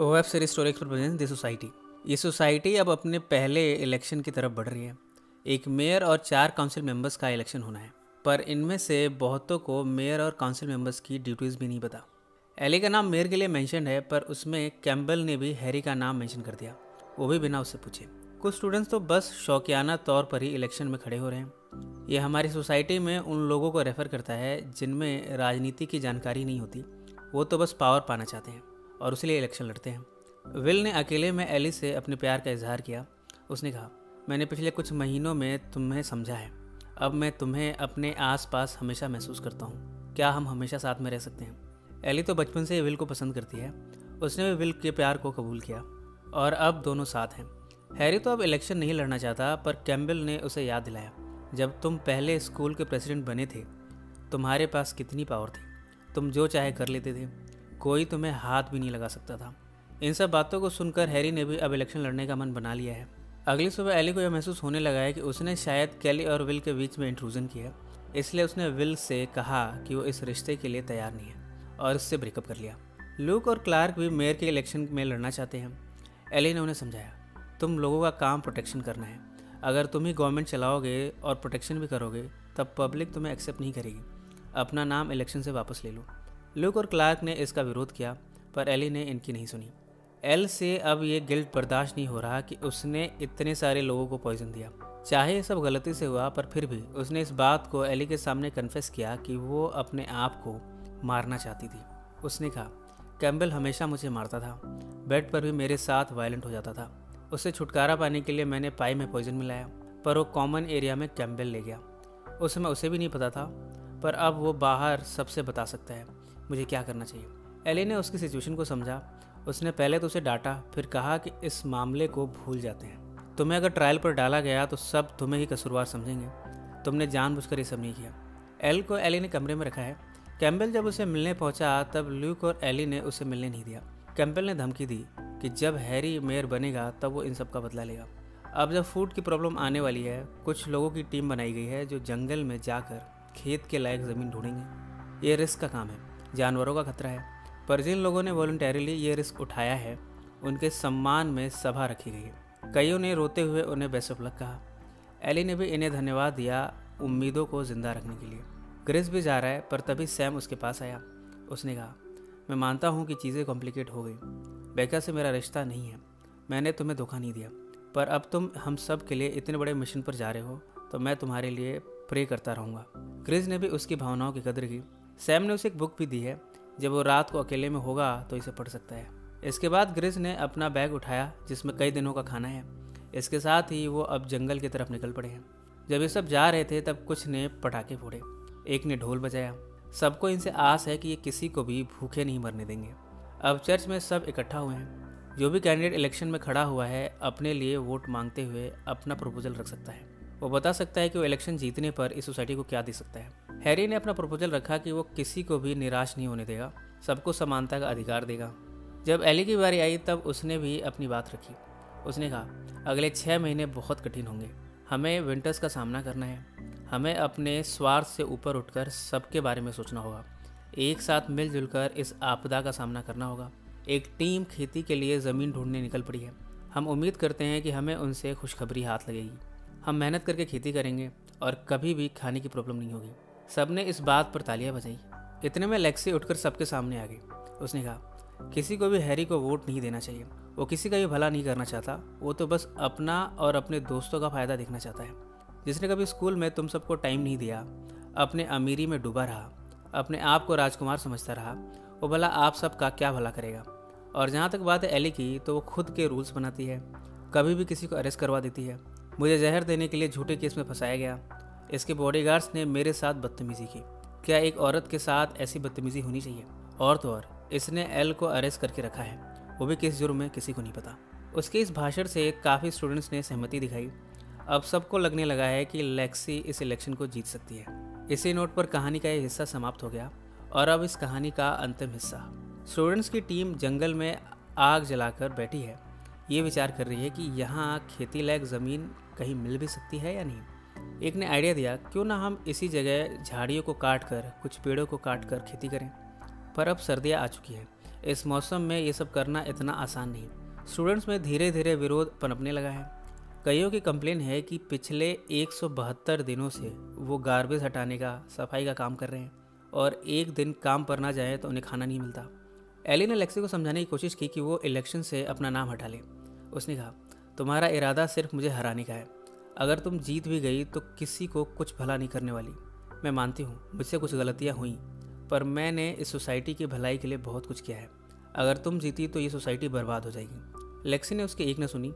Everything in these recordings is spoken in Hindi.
Web series story expert presence the society. ये सोसाइटी अब अपने पहले इलेक्शन की तरफ बढ़ रही है। एक मेयर और 4 काउंसिल मेंबर्स का इलेक्शन होना है, पर इनमें से बहुतों को मेयर और काउंसिल मेंबर्स की ड्यूटीज़ भी नहीं पता। एली का नाम मेयर के लिए मेंशन है, पर उसमें कैम्बल ने भी हैरी का नाम मेंशन कर दिया, वो भी बिना उससे पूछे। कुछ स्टूडेंट्स तो बस शौकियाना तौर पर ही इलेक्शन में खड़े हो रहे हैं। ये हमारी सोसाइटी में उन लोगों को रेफ़र करता है जिनमें राजनीति की जानकारी नहीं होती, वो तो बस पावर पाना चाहते हैं और उसके लिए इलेक्शन लड़ते हैं। विल ने अकेले में एली से अपने प्यार का इजहार किया। उसने कहा, मैंने पिछले कुछ महीनों में तुम्हें समझा है, अब मैं तुम्हें अपने आसपास हमेशा महसूस करता हूँ। क्या हम हमेशा साथ में रह सकते हैं? एली तो बचपन से विल को पसंद करती है, उसने भी विल के प्यार को कबूल किया और अब दोनों साथ हैं। हैरी तो अब इलेक्शन नहीं लड़ना चाहता, पर कैम्बल ने उसे याद दिलाया, जब तुम पहले स्कूल के प्रेसिडेंट बने थे तुम्हारे पास कितनी पावर थी, तुम जो चाहे कर लेते थे, कोई तुम्हें हाथ भी नहीं लगा सकता था। इन सब बातों को सुनकर हैरी ने भी अब इलेक्शन लड़ने का मन बना लिया है। अगली सुबह एली को यह महसूस होने लगा है कि उसने शायद कैली और विल के बीच में इंट्रूजन किया, इसलिए उसने विल से कहा कि वो इस रिश्ते के लिए तैयार नहीं है और उससे ब्रेकअप कर लिया। लूक और क्लार्क भी मेयर के इलेक्शन में लड़ना चाहते हैं। एली ने उन्हें समझाया, तुम लोगों का काम प्रोटेक्शन करना है, अगर तुम ही गवर्नमेंट चलाओगे और प्रोटेक्शन भी करोगे तब पब्लिक तुम्हें एक्सेप्ट नहीं करेगी। अपना नाम इलेक्शन से वापस ले लो। लूक और क्लार्क ने इसका विरोध किया, पर एली ने इनकी नहीं सुनी। एल से अब ये गिल्ट बर्दाश्त नहीं हो रहा कि उसने इतने सारे लोगों को पॉइजन दिया। चाहे ये सब गलती से हुआ, पर फिर भी उसने इस बात को एली के सामने कन्फेस किया कि वो अपने आप को मारना चाहती थी। उसने कहा, कैम्बल हमेशा मुझे मारता था, बेड पर भी मेरे साथ वायलेंट हो जाता था। उससे छुटकारा पाने के लिए मैंने पाई में पॉइजन मिलाया, पर वो कॉमन एरिया में कैम्बल ले गया। उस समय उसे भी नहीं पता था, पर अब वो बाहर सबसे बता सकता है मुझे क्या करना चाहिए। एली ने उसकी सिचुएशन को समझा। उसने पहले तो उसे डांटा, फिर कहा कि इस मामले को भूल जाते हैं। तुम्हें अगर ट्रायल पर डाला गया तो सब तुम्हें ही कसूरवार समझेंगे, तुमने जानबूझकर ये सब नहीं किया। एल को एली ने कमरे में रखा है। कैम्बल जब उसे मिलने पहुंचा तब ल्यूक और एली ने उसे मिलने नहीं दिया। कैम्बल ने धमकी दी कि जब हैरी मेयर बनेगा तब वो इन सब का बदला लेगा। अब जब फूड की प्रॉब्लम आने वाली है, कुछ लोगों की टीम बनाई गई है जो जंगल में जाकर खेत के लायक ज़मीन ढूंढेंगे। ये रिस्क का काम है, जानवरों का खतरा है, पर जिन लोगों ने वॉलंटरीली ये रिस्क उठाया है उनके सम्मान में सभा रखी गई है। कईयों ने रोते हुए उन्हें बेस्ट ऑफ लक कहा। एली ने भी इन्हें धन्यवाद दिया उम्मीदों को जिंदा रखने के लिए। ग्रिस भी जा रहा है, पर तभी सैम उसके पास आया। उसने कहा, मैं मानता हूँ कि चीज़ें कॉम्प्लिकेट हो गई, बेका से मेरा रिश्ता नहीं है, मैंने तुम्हें धोखा नहीं दिया, पर अब तुम हम सब के लिए इतने बड़े मिशन पर जा रहे हो तो मैं तुम्हारे लिए प्रे करता रहूँगा। ग्रिस ने भी उसकी भावनाओं की कदर की। सैम ने उसे एक बुक भी दी है, जब वो रात को अकेले में होगा तो इसे पढ़ सकता है। इसके बाद ग्रिस ने अपना बैग उठाया जिसमें कई दिनों का खाना है। इसके साथ ही वो अब जंगल की तरफ निकल पड़े हैं। जब ये सब जा रहे थे तब कुछ ने पटाखे फोड़े, एक ने ढोल बजाया। सबको इनसे आस है कि ये किसी को भी भूखे नहीं मरने देंगे। अब चर्च में सब इकट्ठा हुए हैं। जो भी कैंडिडेट इलेक्शन में खड़ा हुआ है अपने लिए वोट मांगते हुए अपना प्रपोजल रख सकता है। वो बता सकता है कि वो इलेक्शन जीतने पर इस सोसाइटी को क्या दे सकता है। हैरी ने अपना प्रपोजल रखा कि वो किसी को भी निराश नहीं होने देगा, सबको समानता का अधिकार देगा। जब एली की बारी आई तब उसने भी अपनी बात रखी। उसने कहा, अगले 6 महीने बहुत कठिन होंगे, हमें विंटर्स का सामना करना है, हमें अपने स्वार्थ से ऊपर उठकर सबके बारे में सोचना होगा, एक साथ मिलजुल कर इस आपदा का सामना करना होगा। एक टीम खेती के लिए ज़मीन ढूंढने निकल पड़ी है। हम उम्मीद करते हैं कि हमें उनसे खुशखबरी हाथ लगेगी। हम मेहनत करके खेती करेंगे और कभी भी खाने की प्रॉब्लम नहीं होगी। सबने इस बात पर तालियां बजाई। इतने में लेक्सी उठकर सबके सामने आ गई। उसने कहा, किसी को भी हैरी को वोट नहीं देना चाहिए, वो किसी का भी भला नहीं करना चाहता, वो तो बस अपना और अपने दोस्तों का फ़ायदा देखना चाहता है। जिसने कभी स्कूल में तुम सबको टाइम नहीं दिया, अपने अमीरी में डूबा रहा, अपने आप को राजकुमार समझता रहा, वो भला आप सबका क्या भला करेगा। और जहाँ तक बात है एली की, तो वो खुद के रूल्स बनाती है, कभी भी किसी को अरेस्ट करवा देती है। मुझे जहर देने के लिए झूठे केस में फंसाया गया, इसके बॉडीगार्ड्स ने मेरे साथ बदतमीजी की। क्या एक औरत के साथ ऐसी बदतमीजी होनी चाहिए? और तो और इसने एल को अरेस्ट करके रखा है, वो भी किस जुर्म में किसी को नहीं पता। उसके इस भाषण से काफ़ी स्टूडेंट्स ने सहमति दिखाई। अब सबको लगने लगा है कि लेक्सी इस इलेक्शन को जीत सकती है। इसी नोट पर कहानी का ये हिस्सा समाप्त हो गया और अब इस कहानी का अंतिम हिस्सा। स्टूडेंट्स की टीम जंगल में आग जलाकर बैठी है, ये विचार कर रही है कि यहाँ खेती लायक ज़मीन कहीं मिल भी सकती है या नहीं। एक ने आइडिया दिया, क्यों ना हम इसी जगह झाड़ियों को काट कर, कुछ पेड़ों को काट कर खेती करें। पर अब सर्दियाँ आ चुकी हैं, इस मौसम में ये सब करना इतना आसान नहीं। स्टूडेंट्स में धीरे धीरे विरोध पनपने लगा है। कईयों की कंप्लेन है कि पिछले 172 दिनों से वो गार्बेज हटाने का, सफाई का काम कर रहे हैं और एक दिन काम पर ना जाए तो उन्हें खाना नहीं मिलता। एली ने लेक्सी को समझाने की कोशिश की कि वो इलेक्शन से अपना नाम हटा ले। उसने कहा, तुम्हारा इरादा सिर्फ मुझे हराने का है। अगर तुम जीत भी गई तो किसी को कुछ भला नहीं करने वाली। मैं मानती हूँ मुझसे कुछ गलतियाँ हुई, पर मैंने इस सोसाइटी की भलाई के लिए बहुत कुछ किया है। अगर तुम जीती तो ये सोसाइटी बर्बाद हो जाएगी। लेक्सी ने उसकी एक न सुनी।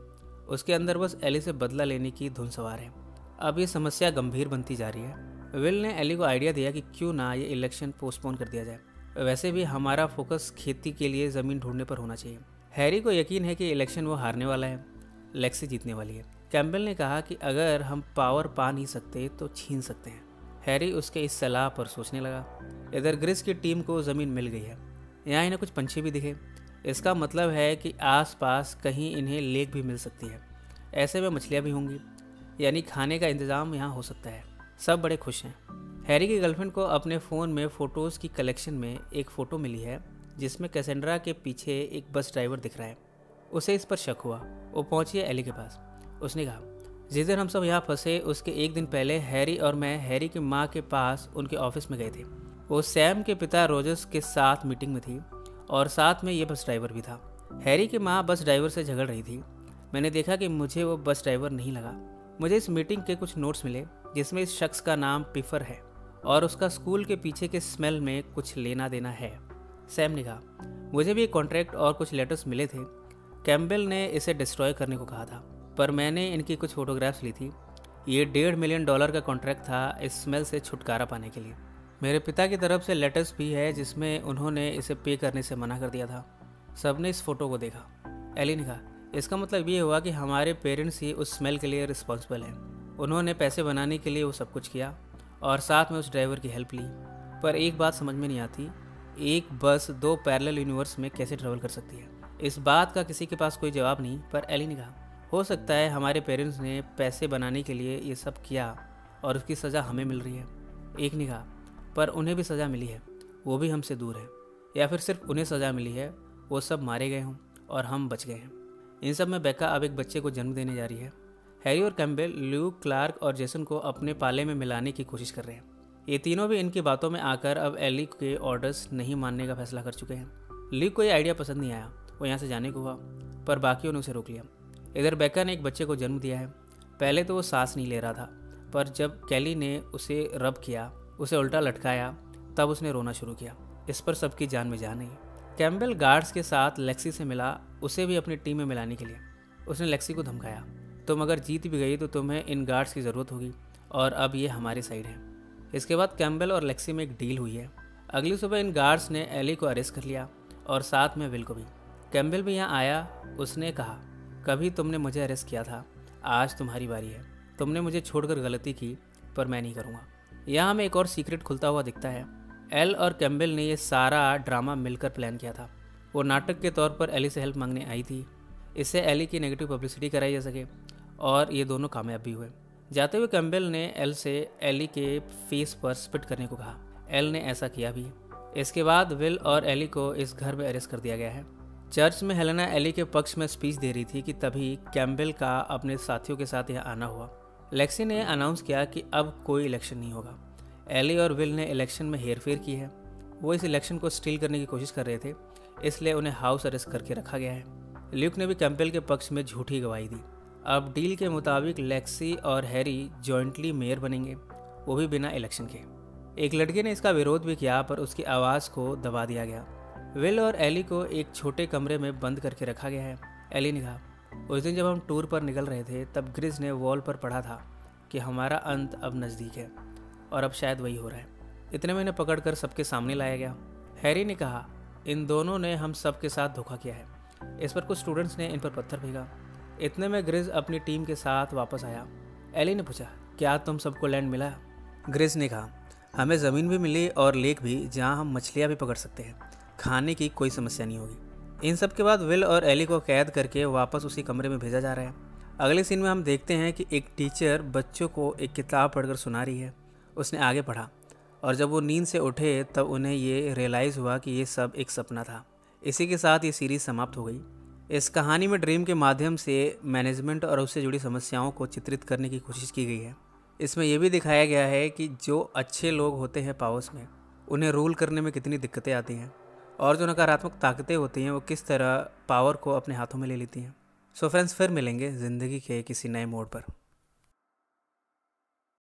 उसके अंदर बस एली से बदला लेने की धुन सवार है। अब ये समस्या गंभीर बनती जा रही है। विल ने एली को आइडिया दिया कि क्यों ना ये इलेक्शन पोस्टपोन कर दिया जाए। वैसे भी हमारा फोकस खेती के लिए ज़मीन ढूंढने पर होना चाहिए। हैरी को यकीन है कि इलेक्शन वो हारने वाला है, लेक्सी जीतने वाली है। कैम्बेल ने कहा कि अगर हम पावर पा नहीं सकते तो छीन सकते हैं। हैरी उसके इस सलाह पर सोचने लगा। इधर ग्रिस की टीम को ज़मीन मिल गई है। यहाँ इन्हें कुछ पंछी भी दिखे। इसका मतलब है कि आसपास कहीं इन्हें लेक भी मिल सकती है। ऐसे में मछलियाँ भी होंगी, यानी खाने का इंतज़ाम यहाँ हो सकता है। सब बड़े खुश हैं। हैरी की गर्लफ्रेंड को अपने फ़ोन में फ़ोटोज़ की कलेक्शन में एक फ़ोटो मिली है जिसमें कैसेंड्रा के पीछे एक बस ड्राइवर दिख रहा है। उसे इस पर शक हुआ। वो पहुंची एली के पास। उसने कहा, जिस दिन हम सब यहाँ फंसे उसके एक दिन पहले हैरी और मैं हैरी की माँ के पास उनके ऑफिस में गए थे। वो सैम के पिता रोजर्स के साथ मीटिंग में थी और साथ में ये बस ड्राइवर भी था। हैरी की माँ बस ड्राइवर से झगड़ रही थी। मैंने देखा कि मुझे वो बस ड्राइवर नहीं लगा। मुझे इस मीटिंग के कुछ नोट्स मिले जिसमें इस शख्स का नाम पिफर है और उसका स्कूल के पीछे के स्मेल में कुछ लेना देना है। सैम ने कहा, मुझे भी एक कॉन्ट्रैक्ट और कुछ लेटर्स मिले थे। कैम्बेल ने इसे डिस्ट्रॉय करने को कहा था, पर मैंने इनकी कुछ फोटोग्राफ्स ली थी। ये $1.5 मिलियन का कॉन्ट्रैक्ट था इस स्मेल से छुटकारा पाने के लिए। मेरे पिता की तरफ से लेटर्स भी है जिसमें उन्होंने इसे पे करने से मना कर दिया था। सबने इस फोटो को देखा। एली ने कहा, इसका मतलब ये हुआ कि हमारे पेरेंट्स ही उस स्मेल के लिए रिस्पॉन्सिबल हैं। उन्होंने पैसे बनाने के लिए वो सब कुछ किया और साथ में उस ड्राइवर की हेल्प ली। पर एक बात समझ में नहीं आती, एक बस 2 पैरेलल यूनिवर्स में कैसे ट्रेवल कर सकती है। इस बात का किसी के पास कोई जवाब नहीं, पर एली ने कहा, हो सकता है हमारे पेरेंट्स ने पैसे बनाने के लिए ये सब किया और उसकी सज़ा हमें मिल रही है। एक ने कहा, पर उन्हें भी सज़ा मिली है, वो भी हमसे दूर है। या फिर सिर्फ उन्हें सज़ा मिली है, वो सब मारे गए हों और हम बच गए हैं। इन सब में बेका अब एक बच्चे को जन्म देने जा रही है। हैरी और कैम्बेल ल्यूक, क्लार्क और जेसन को अपने पाले में मिलाने की कोशिश कर रहे हैं। ये तीनों भी इनकी बातों में आकर अब एली के ऑर्डर्स नहीं मानने का फैसला कर चुके हैं। ल्यूक को ये आइडिया पसंद नहीं आया। वो यहाँ से जाने को हुआ, पर बाकियों ने उसे रोक लिया। इधर बेका ने एक बच्चे को जन्म दिया है। पहले तो वो सांस नहीं ले रहा था, पर जब कैली ने उसे रब किया, उसे उल्टा लटकाया, तब उसने रोना शुरू किया। इस पर सबकी जान में जान नहीं। कैम्बेल गार्ड्स के साथ लेक्सी से मिला, उसे भी अपनी टीम में मिलाने के लिए। उसने लेक्सी को धमकाया, तुम अगर जीत भी गई तो तुम्हें इन गार्ड्स की ज़रूरत होगी और अब ये हमारे साइड है। इसके बाद कैम्बेल और लेक्सी में एक डील हुई है। अगली सुबह इन गार्ड्स ने एली को अरेस्ट कर लिया और साथ में विल को भी। कैम्बेल भी यहाँ आया। उसने कहा, कभी तुमने मुझे अरेस्ट किया था, आज तुम्हारी बारी है। तुमने मुझे छोड़कर गलती की, पर मैं नहीं करूँगा। यहाँ हमें एक और सीक्रेट खुलता हुआ दिखता है। एल और कैम्बेल ने ये सारा ड्रामा मिलकर प्लान किया था। वो नाटक के तौर पर एली से हेल्प मांगने आई थी। इससे एली की नेगेटिव पब्लिसिटी कराई जा सके और ये दोनों कामयाब भी हुए। जाते हुए कैम्बेल ने एल से एली के फेस पर स्पिट करने को कहा। एल ने ऐसा किया भी। इसके बाद विल और एली को इस घर में अरेस्ट कर दिया गया है। चर्च में हेलेना एली के पक्ष में स्पीच दे रही थी कि तभी कैम्बेल का अपने साथियों के साथ यहाँ आना हुआ। लेक्सी ने अनाउंस किया कि अब कोई इलेक्शन नहीं होगा। एली और विल ने इलेक्शन में हेरफेर की है। वो इस इलेक्शन को स्टील करने की कोशिश कर रहे थे, इसलिए उन्हें हाउस अरेस्ट करके रखा गया है। ल्यूक ने भी कैम्बेल के पक्ष में झूठी गवाही दी। अब डील के मुताबिक लेक्सी और हैरी जॉइंटली मेयर बनेंगे, वो भी बिना इलेक्शन के। एक लड़के ने इसका विरोध भी किया, पर उसकी आवाज़ को दबा दिया गया। विल और एली को एक छोटे कमरे में बंद करके रखा गया है। एली ने कहा, उस दिन जब हम टूर पर निकल रहे थे तब ग्रिज ने वॉल पर पढ़ा था कि हमारा अंत अब नज़दीक है और अब शायद वही हो रहा है। इतने में इन्हें पकड़कर सबके सामने लाया गया। हैरी ने कहा, इन दोनों ने हम सब के साथ धोखा किया है। इस पर कुछ स्टूडेंट्स ने इन पर पत्थर फेंका। इतने में ग्रिज अपनी टीम के साथ वापस आया। एली ने पूछा, क्या तुम सबको लैंड मिला? ग्रिज ने कहा, हमें ज़मीन भी मिली और लेक भी, जहां हम मछलियां भी पकड़ सकते हैं। खाने की कोई समस्या नहीं होगी। इन सब के बाद विल और एली को कैद करके वापस उसी कमरे में भेजा जा रहा है। अगले सीन में हम देखते हैं कि एक टीचर बच्चों को एक किताब पढ़कर सुना रही है। उसने आगे पढ़ा और जब वो नींद से उठे तब उन्हें ये रियलाइज़ हुआ कि ये सब एक सपना था। इसी के साथ ये सीरीज़ समाप्त हो गई। इस कहानी में ड्रीम के माध्यम से मैनेजमेंट और उससे जुड़ी समस्याओं को चित्रित करने की कोशिश की गई है। इसमें यह भी दिखाया गया है कि जो अच्छे लोग होते हैं पावर्स में, उन्हें रूल करने में कितनी दिक्कतें आती हैं, और जो नकारात्मक ताकतें होती हैं वो किस तरह पावर को अपने हाथों में ले लेती हैं। सो फ्रेंड्स, फिर मिलेंगे ज़िंदगी के किसी नए मोड़ पर।